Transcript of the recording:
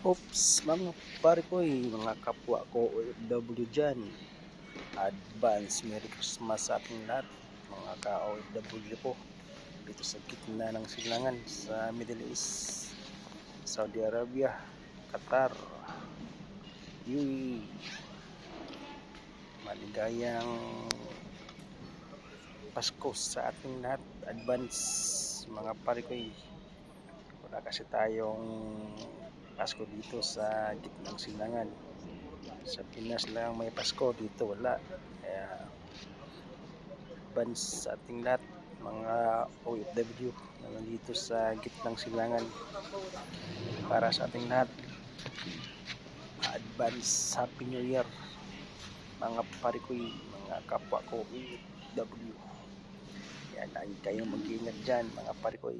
Oops, mga pare ko mga kapwa ko OFW dyan. Advance Merry Christmas sa ating lahat, mga ka-OFW ko. Dito sa gitna ng silangan sa Middle East, Saudi Arabia, Qatar, UAE. Maligayang Pasko sa ating lahat. Advance, mga pare ko. Wala kasi tayong Pasko dito sa gitnang silangan. Sa Pinas lang may Pasko, dito wala. Kaya advance sa ating lahat, mga OFW na nandito sa gitnang silangan. Para sa ating lahat, advance Happy New Year, mga pare ko, mga kapwa ko OFW. Yan, lagi kayong mag-iingat dyan, mga pare ko.